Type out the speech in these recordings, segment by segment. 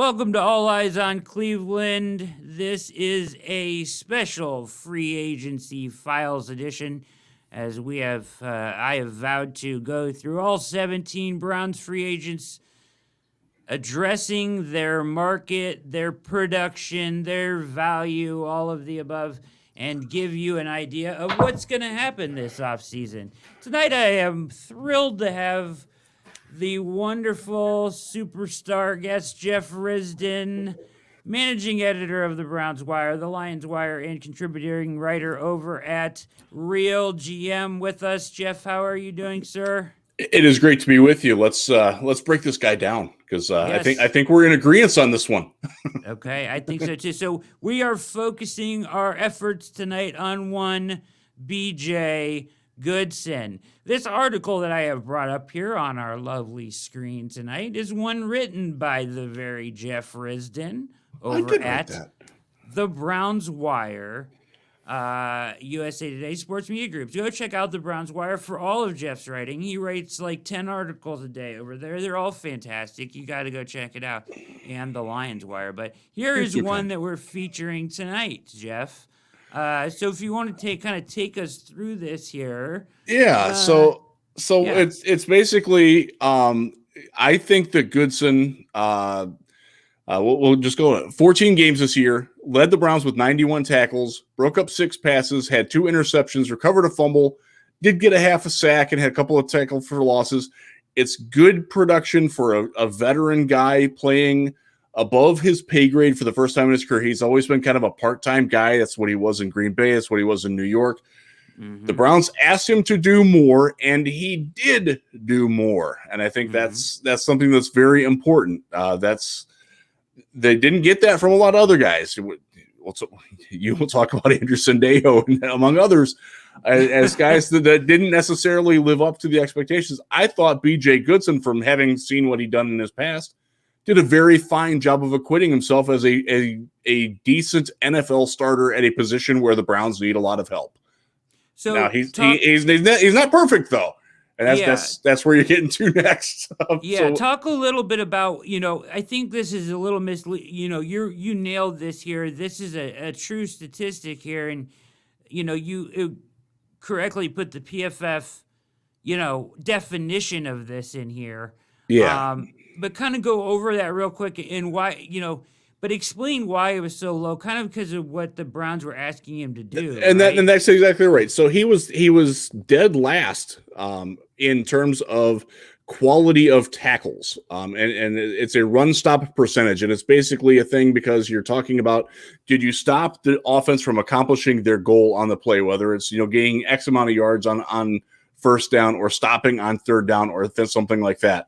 Welcome to All Eyes on Cleveland. This is a special free agency files edition, as I have vowed to go through all 17 Browns free agents, addressing their market, their production, their value, all of the above, and give you an idea of what's going to happen this offseason. Tonight I am thrilled to have the wonderful superstar guest, Jeff Risden, managing editor of the Browns Wire, the Lions Wire, and contributing writer over at Real GM with us. Jeff, how are you doing, sir? It is great to be with you. Let's break this guy down, because Yes. I think we're in agreement on this one. Okay, I think so too. So we are focusing our efforts tonight on one B.J. Goodson. This article that I have brought up here on our lovely screen tonight is one written by the very Jeff Risden over at the Browns Wire, USA Today Sports Media Group. Go check out the Browns Wire for all of Jeff's writing. He writes like 10 articles a day over there. They're all fantastic. You got to go check it out. And the Lions Wire. But here is one that we're featuring tonight, Jeff. So if you want to take us through this here. Yeah. So it's basically, I think that Goodson, we'll just go 14 games this year, led the Browns with 91 tackles, broke up 6 passes, had 2 interceptions, recovered a fumble, did get a half a sack, and had a couple of tackles for losses. It's good production for a veteran guy playing above his pay grade for the first time in his career. He's always been kind of a part-time guy. That's what he was in Green Bay. That's what he was in New York. Mm-hmm. The Browns asked him to do more, and he did do more. And I think that's something that's very important. They didn't get that from a lot of other guys. You will talk about Andrew Sendejo, among others, as guys that didn't necessarily live up to the expectations. I thought B.J. Goodson, from having seen what he'd done in his past, did a very fine job of acquitting himself as a decent NFL starter at a position where the Browns need a lot of help. So now he's not perfect, though, and that's where you're getting to next. Talk a little bit about, I think this is a little misleading. You nailed this here. This is a true statistic here, and you correctly put the PFF definition of this in here. Yeah. But kind of go over that real quick and why, but explain why it was so low, kind of because of what the Browns were asking him to do. And that's exactly right. So he was dead last in terms of quality of tackles. And it's a run stop percentage. And it's basically a thing because you're talking about, did you stop the offense from accomplishing their goal on the play, whether it's, gaining X amount of yards on first down or stopping on third down or something like that.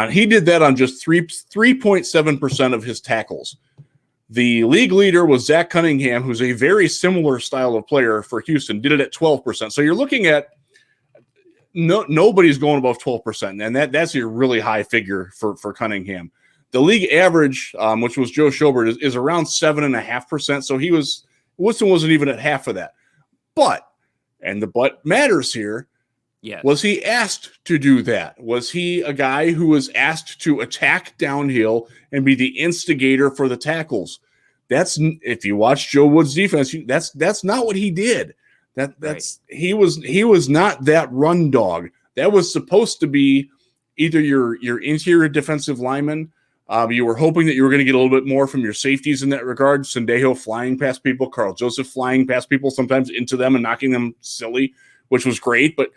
He did that on just 3.7% of his tackles. The league leader was Zach Cunningham, who's a very similar style of player for Houston, did it at 12%. So you're looking at nobody's going above 12%, and that's a really high figure for Cunningham. The league average, which was Joe Schobert, is around 7.5%. So Woodson wasn't even at half of that. But matters here. Yes. Was he asked to do that? Was he a guy who was asked to attack downhill and be the instigator for the tackles? If you watch Joe Wood's defense, that's not what he did. He was not that run dog. That was supposed to be either your interior defensive lineman. You were hoping that you were going to get a little bit more from your safeties in that regard. Sendejo flying past people, Carl Joseph flying past people, sometimes into them and knocking them silly, which was great, but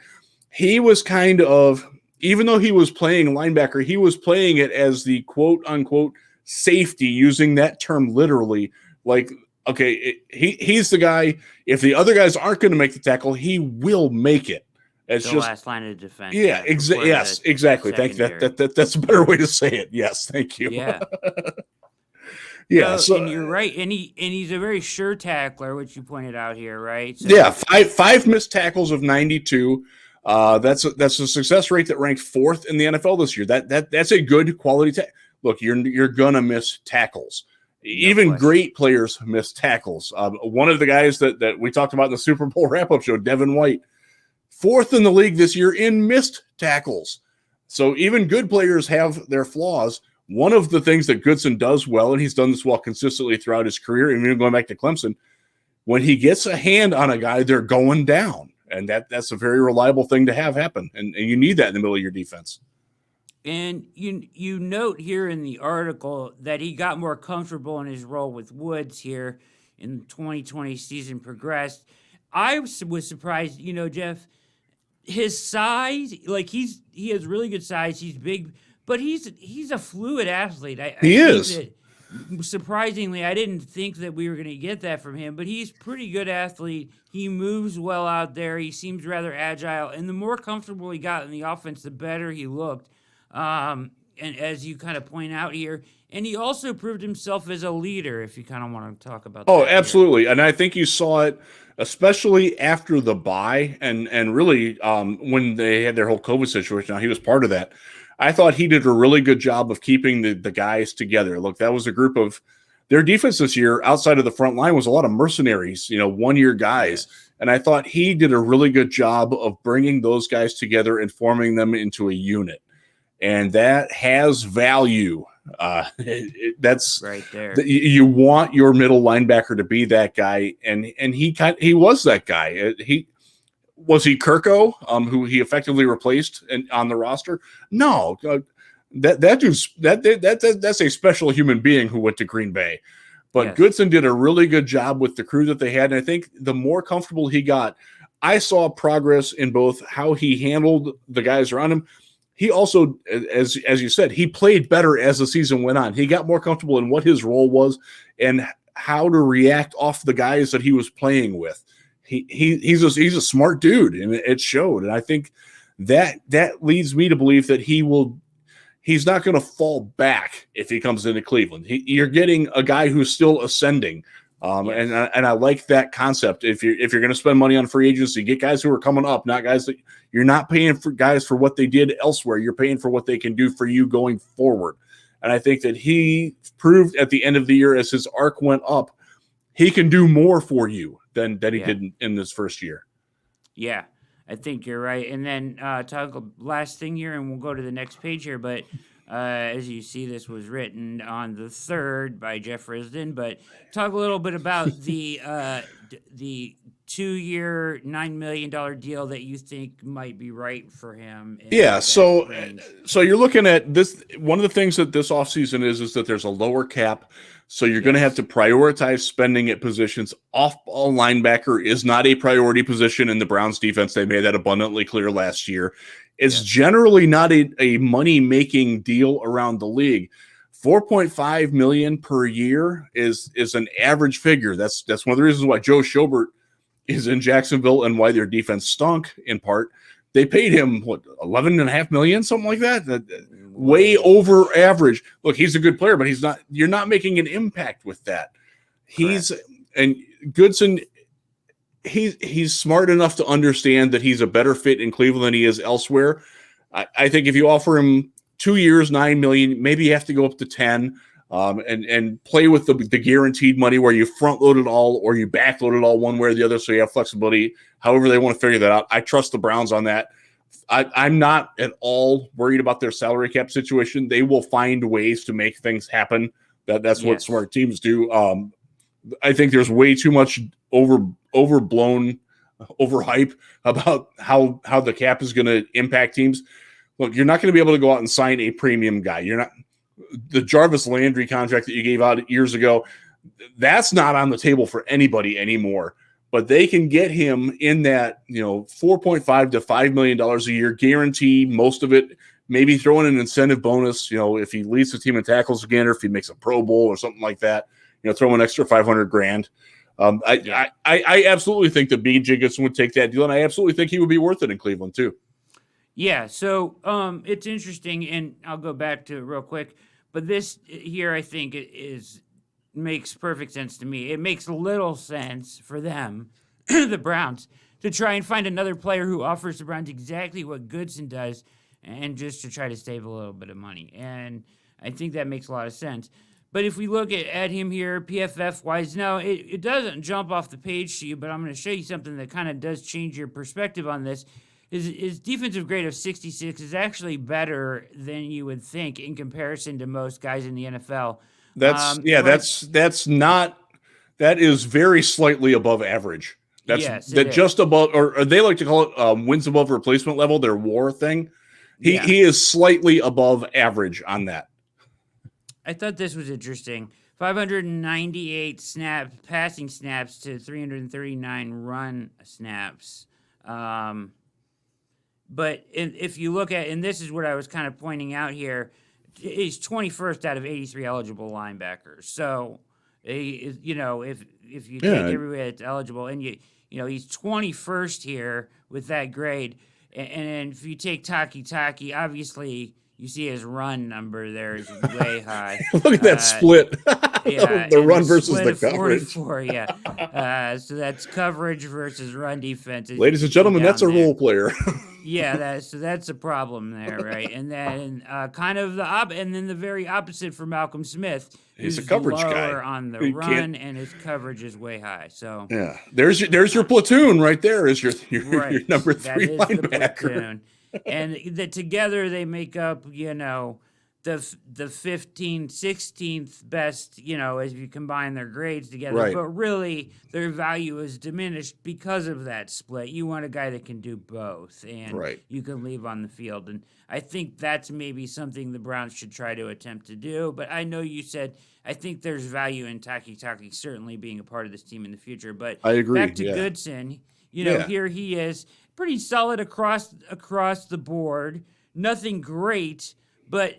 he was kind of, even though he was playing linebacker, he was playing it as the quote-unquote safety, using that term literally. Like, okay, he's the guy, if the other guys aren't going to make the tackle, he will make it. It's the last line of defense. Yeah, yes, exactly. Thank you. That's a better way to say it. Yes, thank you. Yeah. Yeah, and you're right, and he's a very sure tackler, which you pointed out here, right? So, yeah, five missed tackles of 92. That's a success rate that ranked 4th in the NFL this year. That's a good quality. Look, you're gonna miss tackles. Even great players miss tackles. One of the guys that we talked about in the Super Bowl wrap-up show, Devin White, 4th in the league this year in missed tackles. So even good players have their flaws. one of the things that Goodson does well, and he's done this well consistently throughout his career, and even going back to Clemson, when he gets a hand on a guy, they're going down. And that's a very reliable thing to have happen. And you need that in the middle of your defense. And you note here in the article that he got more comfortable in his role with Woods here in the 2020 season progressed. I was surprised, Jeff, his size, like he has really good size. He's big, but he's a fluid athlete. He is. Surprisingly, I didn't think that we were going to get that from him, but he's a pretty good athlete. He moves well out there. He seems rather agile, and the more comfortable he got in the offense, the better he looked. And as you kind of point out here, and he also proved himself as a leader, if you kind of want to talk about that. Oh, absolutely. Here. And I think you saw it, especially after the bye and really when they had their whole COVID situation. Now, he was part of that. I thought he did a really good job of keeping the guys together. Look, that was a group of their defense this year outside of the front line was a lot of mercenaries, 1-year guys. Yes. And I thought he did a really good job of bringing those guys together and forming them into a unit. And that has value. That's right there. You want your middle linebacker to be that guy. And he was that guy. Was he Kirko, who he effectively replaced on the roster? No, that's a special human being who went to Green Bay. But yes. Goodson did a really good job with the crew that they had, and I think the more comfortable he got, I saw progress in both how he handled the guys around him. He also, as you said, he played better as the season went on. He got more comfortable in what his role was and how to react off the guys that he was playing with. He's a smart dude, and it showed. And I think that leads me to believe that he's not going to fall back if he comes into Cleveland. You're getting a guy who's still ascending, and I like that concept. If you're going to spend money on free agency, get guys who are coming up, not guys that you're not paying for guys for what they did elsewhere. You're paying for what they can do for you going forward. And I think that he proved at the end of the year as his arc went up, he can do more for you than he did in this first year. Yeah, I think you're right. And then talk last thing here, and we'll go to the next page here. But as you see, this was written on the 3rd by Jeff Risden. But talk a little bit about the 2-year, $9 million deal that you think might be right for him. Yeah, so you're looking at this. One of the things that this offseason is that there's a lower cap. So you're going to have to prioritize spending at positions. Off-ball linebacker is not a priority position in the Browns defense. They made that abundantly clear last year. It's generally not a money-making deal around the league. $4.5 million per year is an average figure. That's one of the reasons why Joe Schobert is in Jacksonville and why their defense stunk in part. They paid him, $11.5 million, something like that? Way over average. Look, he's a good player, but you're not making an impact with that. And Goodson, he's smart enough to understand that he's a better fit in Cleveland than he is elsewhere. I think if you offer him 2 years, $9 million, maybe you have to go up to 10 and play with the guaranteed money where you front load it all or you back load it all one way or the other. So you have flexibility, however they want to figure that out. I trust the Browns on that. I'm not at all worried about their salary cap situation. They will find ways to make things happen. That's what smart teams do. I think there's way too much overblown overhype about how the cap is going to impact teams. Look, you're not going to be able to go out and sign a premium guy. You're not the Jarvis Landry contract that you gave out years ago. That's not on the table for anybody anymore. But they can get him in that, $4.5 to $5 million a year guarantee, most of it, maybe throw in an incentive bonus, if he leads the team in tackles again, or if he makes a Pro Bowl or something like that, throw an extra $500,000. I absolutely think that B.J. Goodson would take that deal, and I absolutely think he would be worth it in Cleveland too. Yeah, so it's interesting, and I'll go back to it real quick, but this here I think makes perfect sense to me. It makes little sense for them, the Browns, to try and find another player who offers the Browns exactly what Goodson does and just to try to save a little bit of money. And I think that makes a lot of sense. But if we look at him here, PFF-wise, now it doesn't jump off the page to you, but I'm going to show you something that kind of does change your perspective on this. his defensive grade of 66 is actually better than you would think in comparison to most guys in the NFL. That is very slightly above average. Yes, Just above, or they like to call it wins above replacement level, their WAR thing. He is slightly above average on that. I thought this was interesting. 598 passing snaps to 339 run snaps. But if you look at, and this is what I was kind of pointing out here, he's 21st out of 83 eligible linebackers. So, if you take everybody that's eligible, and he's 21st here with that grade, and if you take Taki, obviously you see his run number there is way high. Look at that split. The run versus the coverage. 44, so that's coverage versus run defense. Ladies and gentlemen, that's a role player. That's a problem there, right? And then kind of and then the very opposite for Malcolm Smith. He's a coverage guy on the run, and his coverage is way high. So there's your platoon right there. Is your number 3 The linebacker. And together they make up, the 15th, 16th best, as you combine their grades together. Right. But really, their value is diminished because of that split. You want a guy that can do both, and you can leave on the field. And I think that's maybe something the Browns should try to attempt to do. But I know you said I think there's value in Taki certainly being a part of this team in the future. But I agree. Back to Goodson, here he is. Pretty solid across the board. Nothing great, but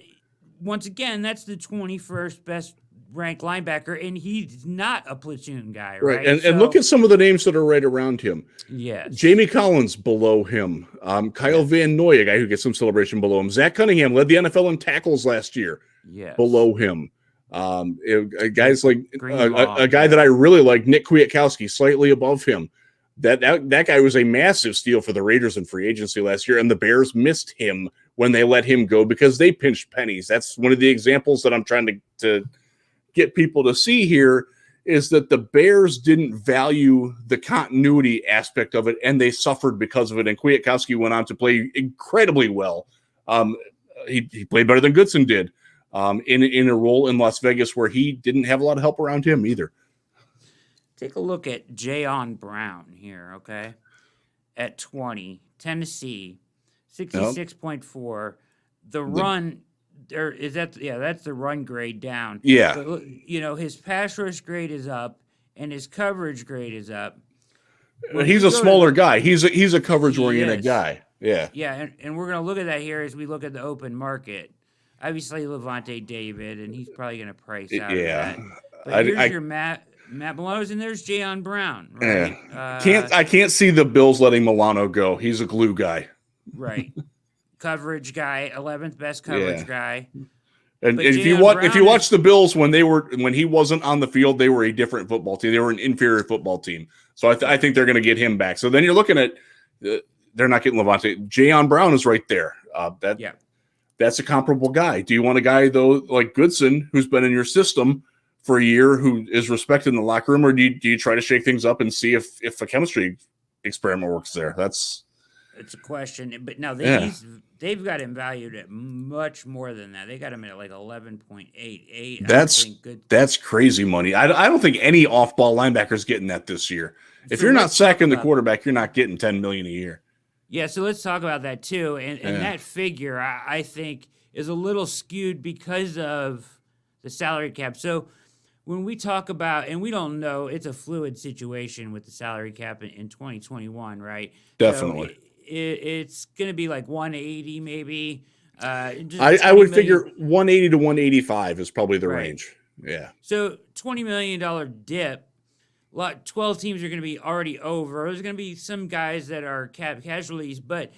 once again, that's the 21st best ranked linebacker, and he's not a platoon guy, right? And look at some of the names that are right around him. Yes. Jamie Collins below him. Kyle Van Noy, a guy who gets some celebration below him. Zach Cunningham led the NFL in tackles last year. Yes. Below him. Guys like a guy that I really like, Nick Kwiatkowski, slightly above him. That guy was a massive steal for the Raiders in free agency last year, and the Bears missed him when they let him go because they pinched pennies. That's one of the examples that I'm trying to get people to see here, is that the Bears didn't value the continuity aspect of it, and they suffered because of it. And Kwiatkowski went on to play incredibly well. He played better than Goodson did in a role in Las Vegas where he didn't have a lot of help around him either. Take a look at Jayon Brown here, okay? At 20, Tennessee, 66.4. That's the run grade down. Yeah. But, his pass rush grade is up, and his coverage grade is up. He's a smaller guy. He's a coverage-oriented guy. Yeah. Yeah, and we're going to look at that here as we look at the open market. Obviously, Levante David, and he's probably going to price out of that. But here's your Matt Milano's, and there's Jayon Brown. Right? Yeah. I can't see the Bills letting Milano go. He's a glue guy. Right. Coverage guy, 11th best coverage guy. And if you watch the Bills when he wasn't on the field, they were a different football team. They were an inferior football team. So I think they're going to get him back. So then you're looking at they're not getting Levante. Jayon Brown is right there. That's a comparable guy. Do you want a guy though like Goodson, who's been in your system for a year, who is respected in the locker room, or do you try to shake things up and see if a chemistry experiment works there? It's a question. But now they've got him valued at much more than that. They got him at like 11.88. That's crazy money. I don't think any off-ball linebacker's getting that this year. If you're not sacking the quarterback, you're not getting $10 million a year. Yeah, so let's talk about that too. And that figure, I think, is a little skewed because of the salary cap. So when we talk about, and we don't know, it's a fluid situation with the salary cap in 2021, right? Definitely. So it's going to be like 180 maybe. I would figure 180 to 185 is probably the range. Yeah. So $20 million dip. 12 teams are going to be already over. There's going to be some guys that are cap casualties, but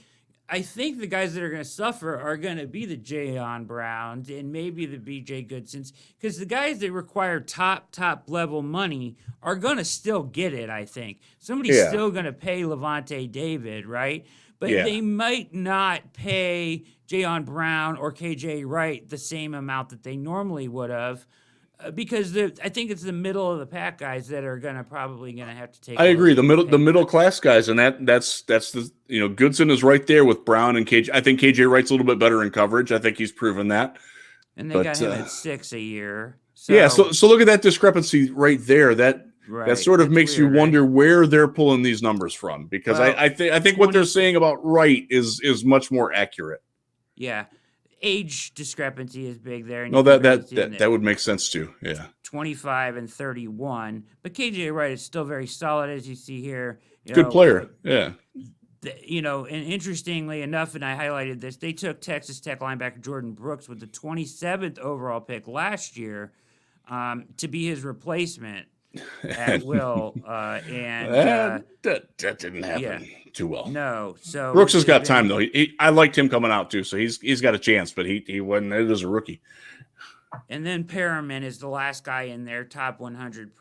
I think the guys that are going to suffer are going to be the Jayon Browns and maybe the B.J. Goodsons, because the guys that require top level money are going to still get it, I think. Somebody's still going to pay Levante David, right? But they might not pay Jayon Brown or KJ Wright the same amount that they normally would have. because I think it's the middle of the pack guys that are probably gonna have to take. I agree. The middle class guys, and that's the Goodson is right there with Brown and KJ. I think KJ Wright's a little bit better in coverage. I think he's proven that. And they got him at 6 a year. So, yeah, so look at that discrepancy right there. That sort of makes you wonder where they're pulling these numbers from, because I think what they're saying about Wright is much more accurate. Yeah. Age discrepancy is big there. No, that would make sense too. Yeah. 25 and 31. But KJ Wright is still very solid, as you see here. Good player. Yeah. And interestingly enough, and I highlighted this, they took Texas Tech linebacker Jordan Brooks with the 27th overall pick last year to be his replacement at will. And that didn't happen too well. No. So Brooks has got time, though. I liked him coming out, too, so he's got a chance, but he wasn't as a rookie. And then Perriman is the last guy in their top 100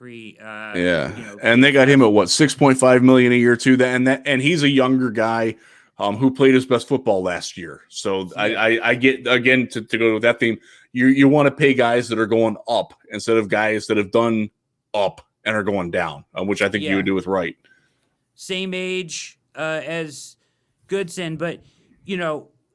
and they got him at what, $6.5 million a year too. And he's a younger guy who played his best football last year. So I get, again, to go with that theme, you want to pay guys that are going up instead of guys that have done up and are going down, which I think you would do with Wright. Same age as Goodson, but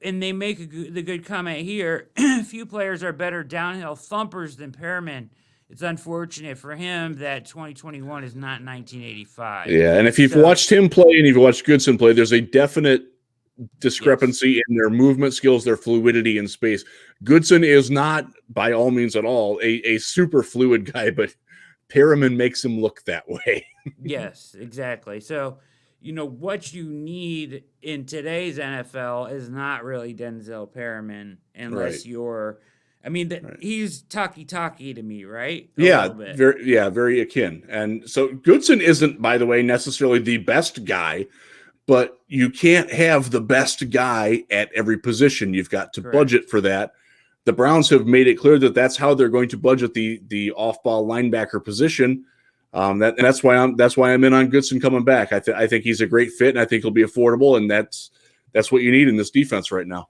and they make the good comment here. Few players are better downhill thumpers than Perriman. It's unfortunate for him that 2021 is not 1985. Yeah, and if you've watched him play and you've watched Goodson play, there's a definite discrepancy in their movement skills, their fluidity in space. Goodson is not, by all means at all, a super fluid guy, but Perriman makes him look that way. Yes, exactly. So, what you need in today's NFL is not really Denzel Perriman unless you're – he's talkie-talkie to me, right? Very akin. And so Goodson isn't, by the way, necessarily the best guy, but you can't have the best guy at every position. You've got to budget for that. The Browns have made it clear that that's how they're going to budget the off-ball linebacker position. That's why I'm in on Goodson coming back. I think he's a great fit, and I think he'll be affordable, and that's what you need in this defense right now.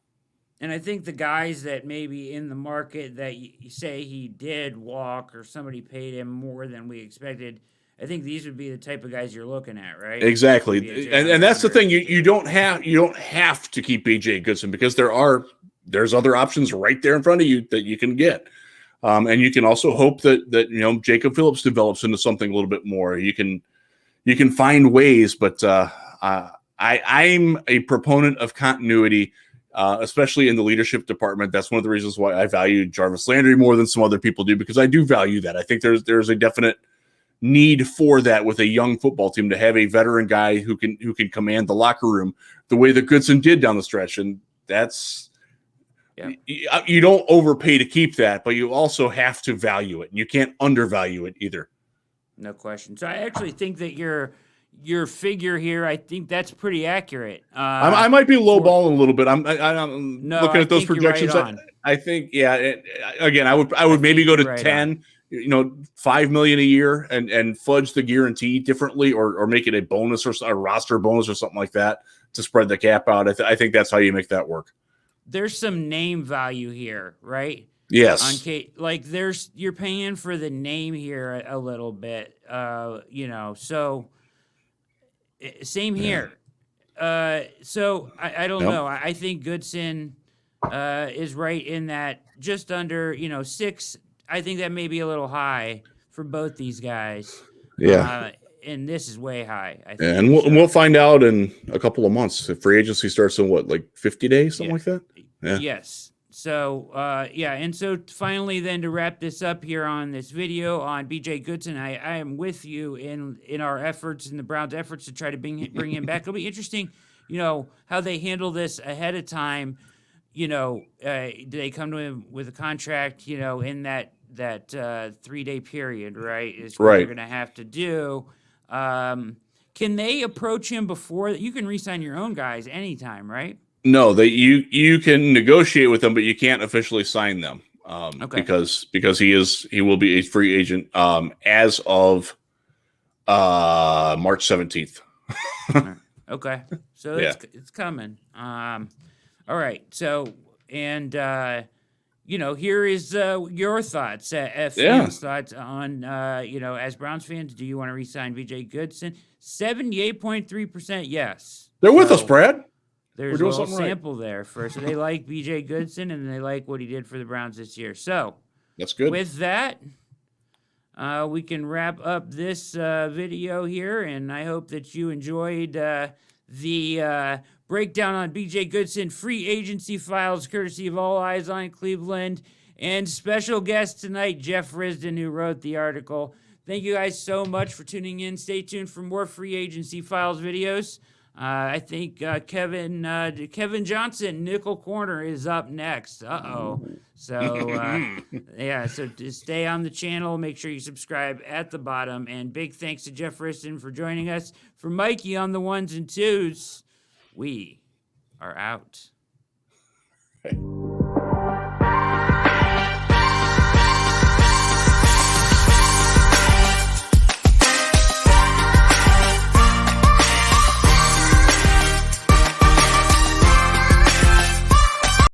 And I think the guys that maybe in the market that you say he did walk or somebody paid him more than we expected, I think these would be the type of guys you're looking at, right? Exactly, and that's the thing. You don't have to keep B.J. Goodson, because there's other options right there in front of you that you can get. And you can also hope that Jacob Phillips develops into something a little bit more. You can find ways, but I'm a proponent of continuity, especially in the leadership department. That's one of the reasons why I value Jarvis Landry more than some other people do, because I do value that. I think there's a definite need for that with a young football team, to have a veteran guy who can command the locker room the way that Goodson did down the stretch, and that's. Yeah. You don't overpay to keep that, but you also have to value it, and you can't undervalue it either. No question. So I actually think that your figure here, I think that's pretty accurate. I might be lowballing a little bit. I'm looking at those projections. Right, I think, again, I would maybe go to right 10, $5 million a year, and fudge the guarantee differently, or make it a bonus or a roster bonus or something like that to spread the cap out. I think that's how you make that work. There's some name value here, right? Yes. You're paying for the name here a little bit, so same here. So I don't know. I think Goodson is right in that, just under, 6. I think that may be a little high for both these guys. Yeah. And this is way high, I think. Yeah, and we'll find out in a couple of months. If free agency starts in 50 days, something like that? Yeah. Yes. So, and so finally then, to wrap this up here on this video on B.J. Goodson, I am with you in our efforts, in the Browns' efforts to try to bring him back. It'll be interesting, how they handle this ahead of time. Do they come to him with a contract, in that 3-day period, right? Is what they're going to have to do. Can they approach him before? You can re-sign your own guys anytime, right? No, you can negotiate with them, but you can't officially sign them because he will be a free agent as of March 17th. Okay, so it's coming. All right, so and here is your thoughts, fans' thoughts on, as Browns fans, do you want to re-sign B.J. Goodson? 78.3% yes. They're with us, Brad. There's a little sample there first. So they like B.J. Goodson, and they like what he did for the Browns this year. So that's good. With that, we can wrap up this video here, and I hope that you enjoyed the breakdown on B.J. Goodson, free agency files, courtesy of All Eyes on Cleveland, and special guest tonight, Jeff Risden, who wrote the article. Thank you guys so much for tuning in. Stay tuned for more free agency files videos. I think Kevin Johnson, Nickel Corner, is up next. So, so just stay on the channel. Make sure you subscribe at the bottom. And big thanks to Jeff Risden for joining us. For Mikey on the ones and twos, we are out. Hey.